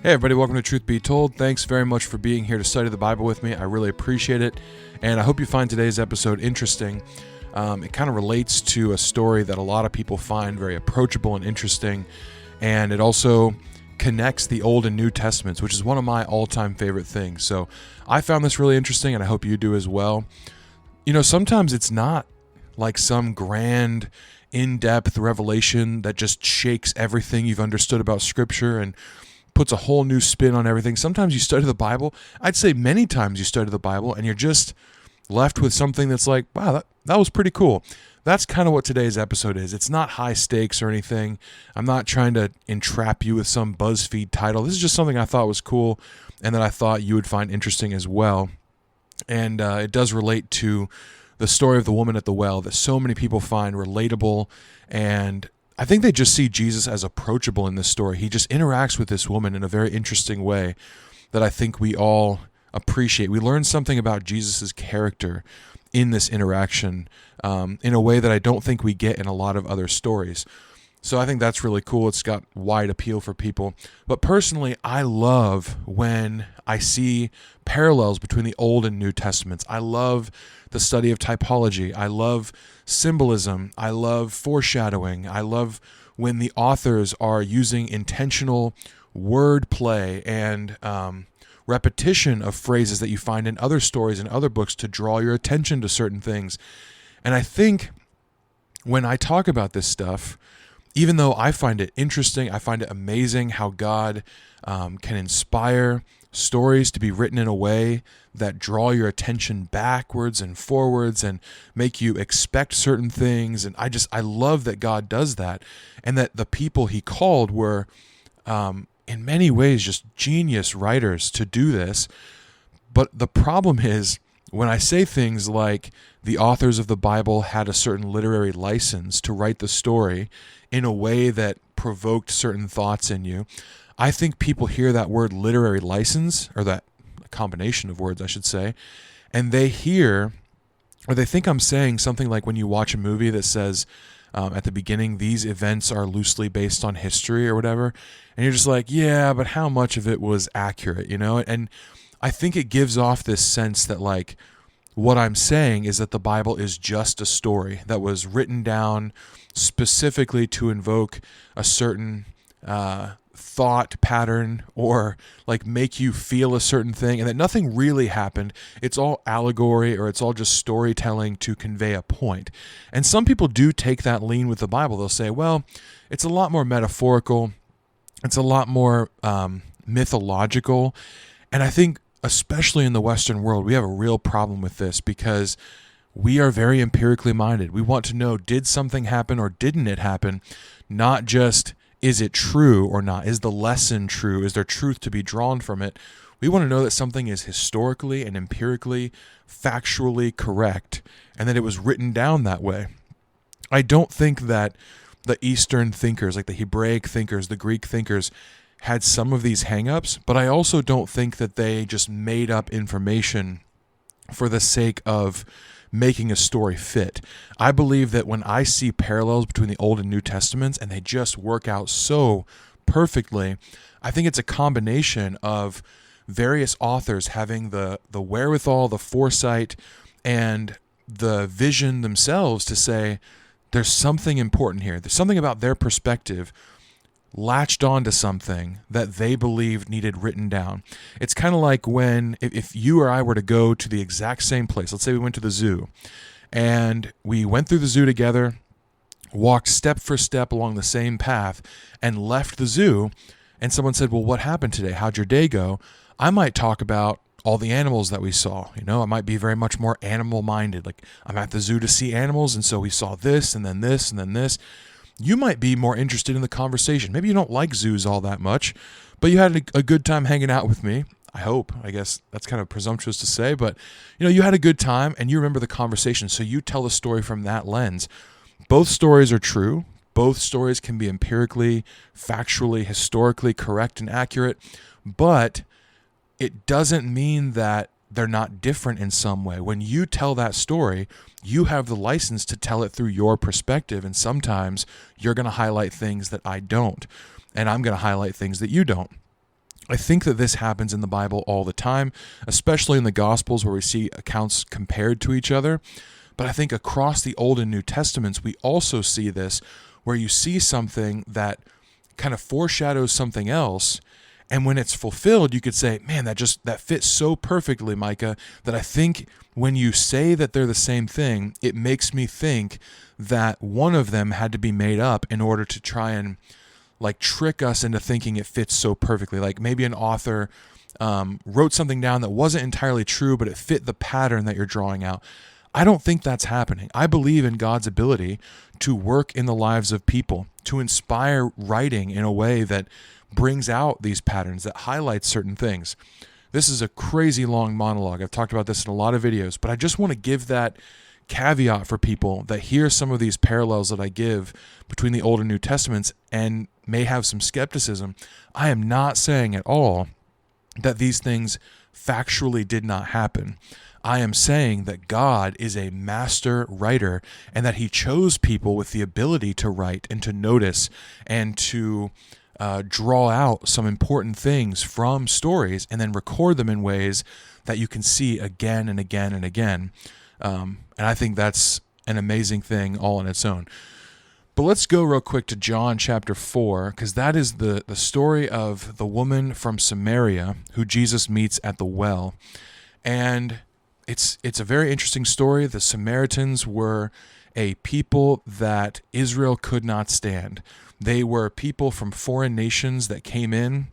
Hey everybody, welcome to Truth Be Told. Thanks very much for being here to study the Bible with me. I really appreciate it, and I hope you find today's episode interesting. It kind of relates to a story that a lot of people find very approachable and interesting, and it also connects the Old and New Testaments, which is one of my all-time favorite things. So I found this really interesting, and I hope you do as well. You know, sometimes it's not like some grand, in-depth revelation that just shakes everything you've understood about Scripture and puts a whole new spin on everything. Sometimes you study the Bible, I'd say many times you study the Bible, and you're just left with something that's like, wow, that was pretty cool. That's kind of what today's episode is. It's not high stakes or anything. I'm not trying to entrap you with some BuzzFeed title. This is just something I thought was cool and that I thought you would find interesting as well. And it does relate to the story of the woman at the well that so many people find relatable, and I think they just see Jesus as approachable in this story. He just interacts with this woman in a very interesting way that I think we all appreciate. We learn something about Jesus' character in this interaction in a way that I don't think we get in a lot of other stories. So I think that's really cool. It's got wide appeal for people. But personally, I love when I see parallels between the Old and New Testaments. I love the study of typology. I love symbolism. I love foreshadowing. I love when the authors are using intentional wordplay and repetition of phrases that you find in other stories and other books to draw your attention to certain things. And I think when I talk about this stuff, even though I find it interesting, I find it amazing how God can inspire stories to be written in a way that draw your attention backwards and forwards and make you expect certain things. And I love that God does that, and that the people he called were in many ways just genius writers to do this. But the problem is, when I say things like the authors of the Bible had a certain literary license to write the story in a way that provoked certain thoughts in you, I think people hear that word literary license, or that combination of words, I should say, and they hear, or they think I'm saying something like when you watch a movie that says at the beginning, these events are loosely based on history or whatever, and you're just like, yeah, but how much of it was accurate, you know? And I think it gives off this sense that, like, what I'm saying is that the Bible is just a story that was written down specifically to invoke a certain thought pattern or like make you feel a certain thing, and that nothing really happened. It's all allegory, or it's all just storytelling to convey a point. And some people do take that lean with the Bible. They'll say, well, it's a lot more metaphorical. It's a lot more mythological. And I think especially in the Western world, we have a real problem with this because we are very empirically minded. We want to know, did something happen or didn't it happen? Not just, is it true or not? Is the lesson true? Is there truth to be drawn from it? We want to know that something is historically and empirically, factually correct, and that it was written down that way. I don't think that the Eastern thinkers, like the Hebraic thinkers, the Greek thinkers, had some of these hang-ups, but I also don't think that they just made up information for the sake of making a story fit. I believe that when I see parallels between the Old and New Testaments and they just work out so perfectly, I think it's a combination of various authors having the wherewithal, the foresight, and the vision themselves to say, there's something important here. There's something about their perspective latched onto something that they believed needed written down. It's kind of like when, if you or I were to go to the exact same place, let's say we went to the zoo, and we went through the zoo together, walked step for step along the same path, and left the zoo, and someone said, well, what happened today? How'd your day go? I might talk about all the animals that we saw. You know, I might be very much more animal-minded. Like, I'm at the zoo to see animals, and so we saw this, and then this, and then this. You might be more interested in the conversation. Maybe you don't like zoos all that much, but you had a good time hanging out with me. I hope. I guess that's kind of presumptuous to say, but you know, you had a good time and you remember the conversation, so you tell the story from that lens. Both stories are true. Both stories can be empirically, factually, historically correct and accurate, but it doesn't mean that they're not different in some way. When you tell that story, you have the license to tell it through your perspective, and sometimes you're going to highlight things that I don't, and I'm going to highlight things that you don't. I think that this happens in the Bible all the time, especially in the Gospels where we see accounts compared to each other. But I think across the Old and New Testaments, we also see this where you see something that kind of foreshadows something else. And when it's fulfilled, you could say, man, that fits so perfectly, Micah, that I think when you say that they're the same thing, it makes me think that one of them had to be made up in order to try and like trick us into thinking it fits so perfectly. Like maybe an author wrote something down that wasn't entirely true, but it fit the pattern that you're drawing out. I don't think that's happening. I believe in God's ability to work in the lives of people, to inspire writing in a way that brings out these patterns, that highlights certain things. This is a crazy long monologue. I've talked about this in a lot of videos, but I just want to give that caveat for people that hear some of these parallels that I give between the Old and New Testaments and may have some skepticism. I am not saying at all that these things factually did not happen. I am saying that God is a master writer and that he chose people with the ability to write and to notice and to draw out some important things from stories and then record them in ways that you can see again and again and again. And I think that's an amazing thing all on its own. But let's go real quick to John chapter 4, because that is the story of the woman from Samaria who Jesus meets at the well. And it's a very interesting story. The Samaritans were a people that Israel could not stand. They were people from foreign nations that came in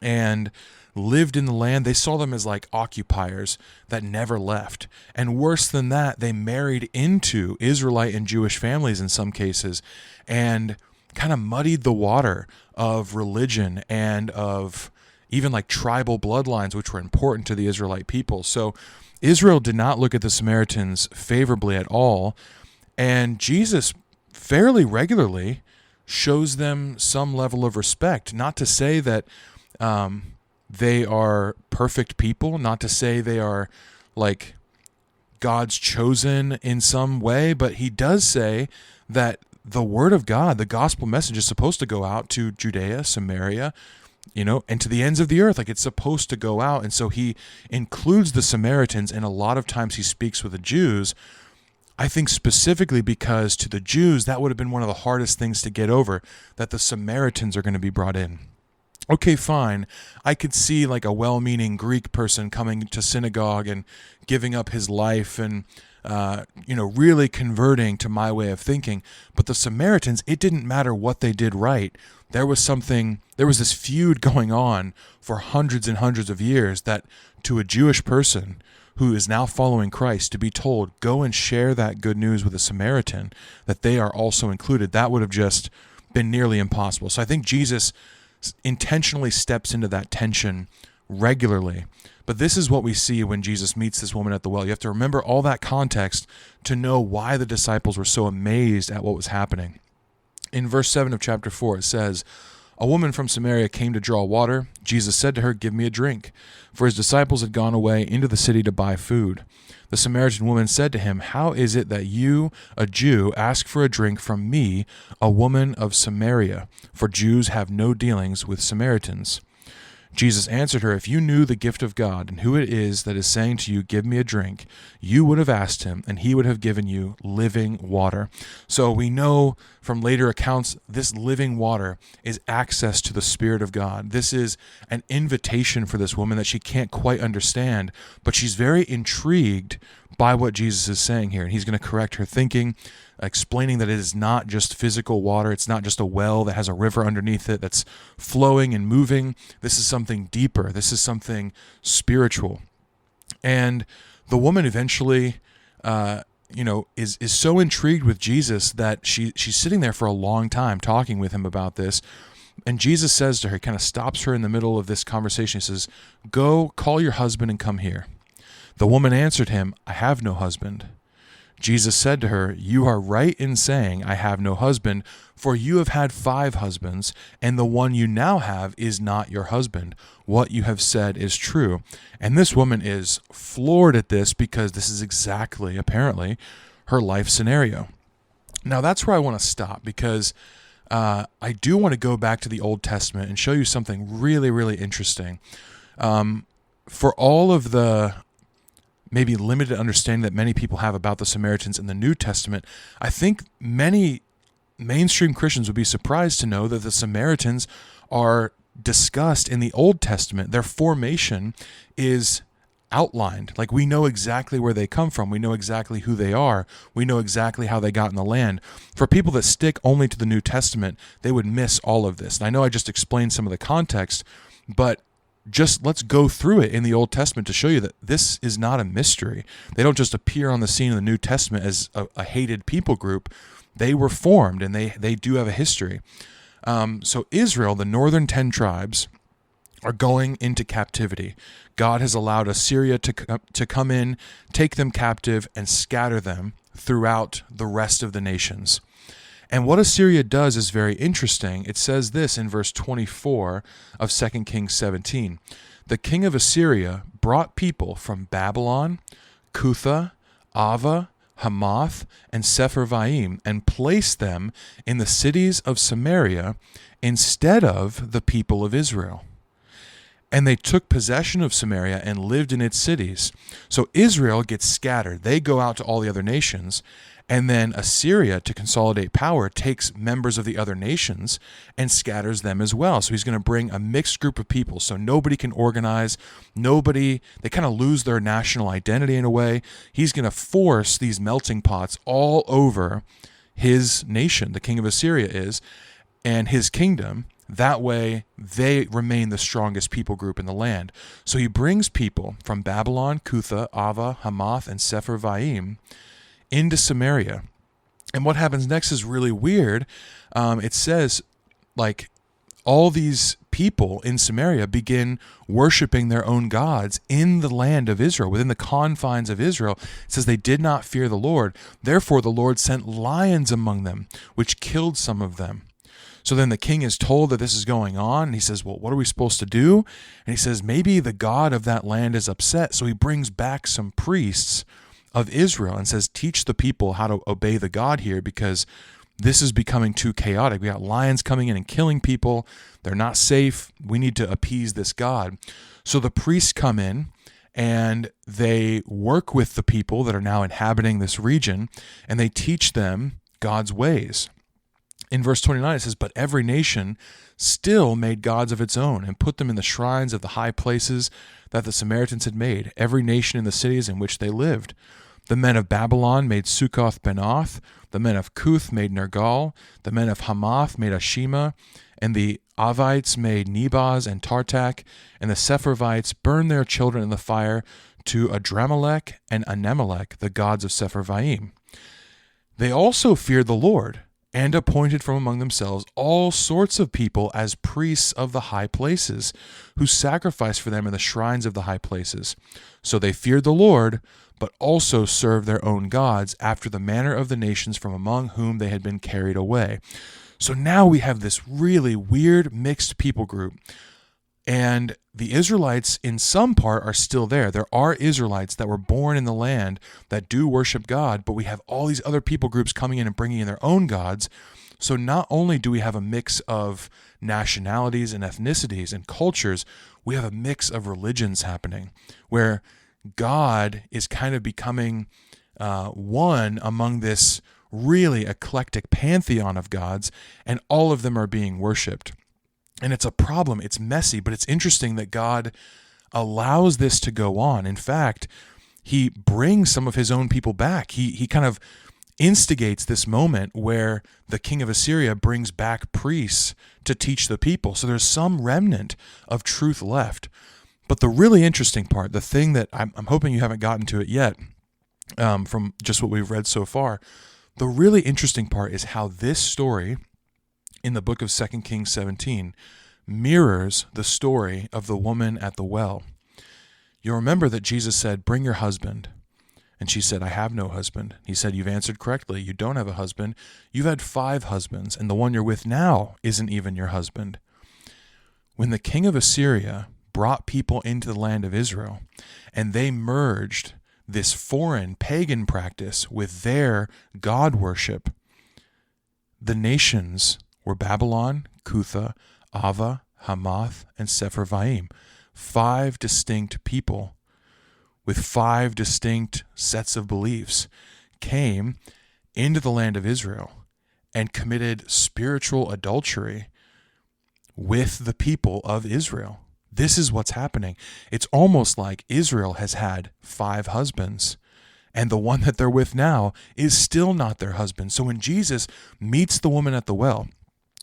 and lived in the land. They saw them as like occupiers that never left. And worse than that, they married into Israelite and Jewish families in some cases and kind of muddied the water of religion and of even like tribal bloodlines, which were important to the Israelite people. So Israel did not look at the Samaritans favorably at all. And Jesus fairly regularly shows them some level of respect. Not to say that they are perfect people, not to say they are like God's chosen in some way, but he does say that the word of God, the gospel message, is supposed to go out to Judea, Samaria, and to the ends of the earth. Like it's supposed to go out. And so he includes the Samaritans, and a lot of times he speaks with the Jews, I think specifically because to the Jews, that would have been one of the hardest things to get over, that the Samaritans are going to be brought in. Okay, fine. I could see like a well-meaning Greek person coming to synagogue and giving up his life and, really converting to my way of thinking. But the Samaritans, it didn't matter what they did right. There was this feud going on for hundreds and hundreds of years that to a Jewish person who is now following Christ, to be told, go and share that good news with a Samaritan, that they are also included, that would have just been nearly impossible. So I think Jesus intentionally steps into that tension regularly. But this is what we see when Jesus meets this woman at the well. You have to remember all that context to know why the disciples were so amazed at what was happening. In verse 7 of chapter 4, it says, "A woman from Samaria came to draw water. Jesus said to her, 'Give me a drink,' for his disciples had gone away into the city to buy food. The Samaritan woman said to him, 'How is it that you, a Jew, ask for a drink from me, a woman of Samaria? For Jews have no dealings with Samaritans.' Jesus answered her, 'If you knew the gift of God and who it is that is saying to you, "Give me a drink," you would have asked him, and he would have given you living water.'" So we know from later accounts, this living water is access to the Spirit of God. This is an invitation for this woman that she can't quite understand, but she's very intrigued by what Jesus is saying here. And he's going to correct her thinking, explaining that it is not just physical water. It's not just a well that has a river underneath it that's flowing and moving. This is something deeper. This is something spiritual. And the woman eventually, is so intrigued with Jesus that she's sitting there for a long time talking with him about this. And Jesus says to her, kind of stops her in the middle of this conversation. He says, "Go, call your husband and come here." The woman answered him, "I have no husband." Jesus said to her, "You are right in saying, 'I have no husband,' for you have had 5 husbands, and the one you now have is not your husband. What you have said is true." And this woman is floored at this because this is exactly, apparently, her life scenario. Now that's where I want to stop, because I do want to go back to the Old Testament and show you something really, really interesting. For all of the maybe limited understanding that many people have about the Samaritans in the New Testament, I think many mainstream Christians would be surprised to know that the Samaritans are discussed in the Old Testament. Their formation is outlined. Like, we know exactly where they come from. We know exactly who they are. We know exactly how they got in the land. For people that stick only to the New Testament, they would miss all of this. And I know I just explained some of the context, but just let's go through it in the Old Testament to show you that this is not a mystery. They don't just appear on the scene in the New Testament as a hated people group. They were formed, and they do have a history. So Israel, the northern 10 tribes, are going into captivity. God has allowed Assyria to come in, take them captive, and scatter them throughout the rest of the nations. And what Assyria does is very interesting. It says this in verse 24 of 2 Kings 17. The king of Assyria brought people from Babylon, Cutha, Ava, Hamath, and Sepharvaim, and placed them in the cities of Samaria instead of the people of Israel. And they took possession of Samaria and lived in its cities. So Israel gets scattered. They go out to all the other nations. And then Assyria, to consolidate power, takes members of the other nations and scatters them as well. So he's going to bring a mixed group of people. So nobody can organize. They kind of lose their national identity in a way. He's going to force these melting pots all over his nation, the king of Assyria is, and his kingdom. That way, they remain the strongest people group in the land. So he brings people from Babylon, Cutha, Ava, Hamath, and Sepharvaim into Samaria. And what happens next is really weird. It says, like, all these people in Samaria begin worshiping their own gods in the land of Israel, within the confines of Israel. It says they did not fear the Lord. Therefore, the Lord sent lions among them, which killed some of them. So then the king is told that this is going on, and he says, well, what are we supposed to do? And he says, maybe the God of that land is upset. So he brings back some priests of Israel and says, teach the people how to obey the God here, because this is becoming too chaotic. We got lions coming in and killing people. They're not safe. We need to appease this God. So the priests come in and they work with the people that are now inhabiting this region, and they teach them God's ways. In verse 29, it says, but every nation still made gods of its own and put them in the shrines of the high places that the Samaritans had made, every nation in the cities in which they lived. The men of Babylon made Succoth-Benoth, the men of Cuth made Nergal, the men of Hamath made Ashima, and the Avites made Nebaz and Tartak, and the Sepharvites burned their children in the fire to Adramelech and Anemelech, the gods of Sepharvaim. They also feared the Lord, and appointed from among themselves all sorts of people as priests of the high places, who sacrificed for them in the shrines of the high places. So they feared the Lord, but also served their own gods after the manner of the nations from among whom they had been carried away. So now we have this really weird mixed people group. And the Israelites, in some part, are still there. There are Israelites that were born in the land that do worship God, but we have all these other people groups coming in and bringing in their own gods. So not only do we have a mix of nationalities and ethnicities and cultures, we have a mix of religions happening, where God is kind of becoming one among this really eclectic pantheon of gods, and all of them are being worshipped. And it's a problem. It's messy, but it's interesting that God allows this to go on. In fact, he brings some of his own people back. He kind of instigates this moment where the king of Assyria brings back priests to teach the people. So there's some remnant of truth left. But the really interesting part, the thing that I'm hoping you haven't gotten to it yet, from just what we've read so far, the really interesting part is how this story in the book of 2 Kings 17 mirrors the story of the woman at the well. You'll remember that Jesus said, bring your husband. And she said, I have no husband. He said, you've answered correctly. You don't have a husband. You've had 5 husbands, and the one you're with now isn't even your husband. When the king of Assyria brought people into the land of Israel, and they merged this foreign pagan practice with their God worship, the nations were Babylon, Cutha, Ava, Hamath, and Sepharvaim. 5 distinct people with 5 distinct sets of beliefs came into the land of Israel and committed spiritual adultery with the people of Israel. This is what's happening. It's almost like Israel has had 5 husbands, and the one that they're with now is still not their husband. So when Jesus meets the woman at the well,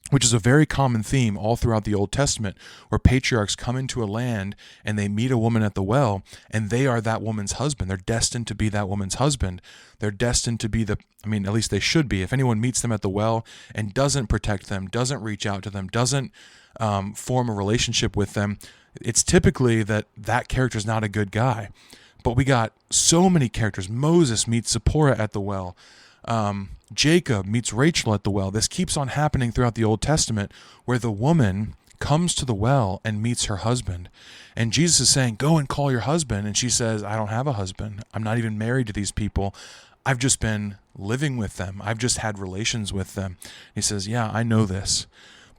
which is a very common theme all throughout the Old Testament, where patriarchs come into a land and they meet a woman at the well, and they are that woman's husband. They're destined to be that woman's husband. They're destined to be at least they should be. If anyone meets them at the well and doesn't protect them, doesn't reach out to them, doesn't form a relationship with them, it's typically that character is not a good guy. But we got so many characters. Moses meets Zipporah at the well. Jacob meets Rachel at the well. This keeps on happening throughout the Old Testament, where the woman comes to the well and meets her husband. And Jesus is saying, go and call your husband. And she says, I don't have a husband. I'm not even married to these people. I've just been living with them. I've just had relations with them. He says, yeah, I know this.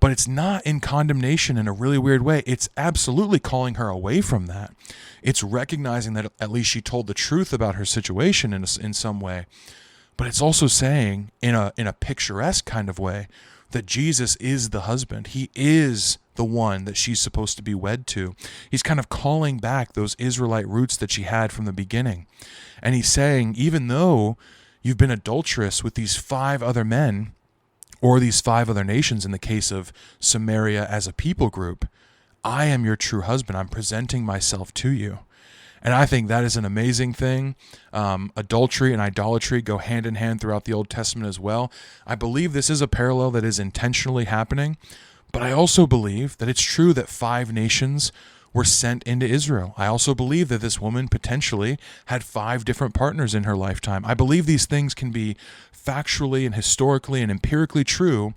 But it's not in condemnation in a really weird way. It's absolutely calling her away from that. It's recognizing that at least she told the truth about her situation in some way. But it's also saying, in a picturesque kind of way, that Jesus is the husband. He is the one that she's supposed to be wed to. He's kind of calling back those Israelite roots that she had from the beginning. And he's saying, even though you've been adulterous with these 5 other men, or these 5 other nations in the case of Samaria as a people group, I am your true husband. I'm presenting myself to you. And I think that is an amazing thing. Adultery and idolatry go hand in hand throughout the Old Testament as well. I believe this is a parallel that is intentionally happening, but I also believe that it's true that 5 nations were sent into Israel. I also believe that this woman potentially had 5 different partners in her lifetime. I believe these things can be factually and historically and empirically true,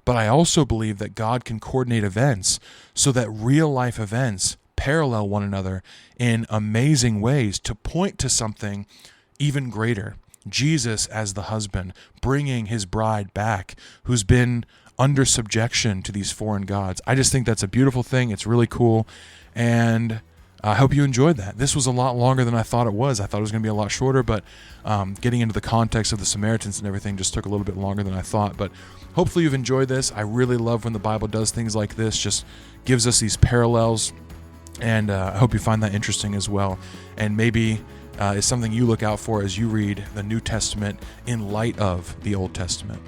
but I also believe that God can coordinate events so that real life events parallel one another in amazing ways to point to something even greater. Jesus as the husband, bringing his bride back, who's been under subjection to these foreign gods. I just think that's a beautiful thing. It's really cool. And I hope you enjoyed that. This was a lot longer than I thought it was. I thought it was going to be a lot shorter, but getting into the context of the Samaritans and everything just took a little bit longer than I thought. But hopefully you've enjoyed this. I really love when the Bible does things like this, just gives us these parallels. And I hope you find that interesting as well. And maybe it's something you look out for as you read the New Testament in light of the Old Testament.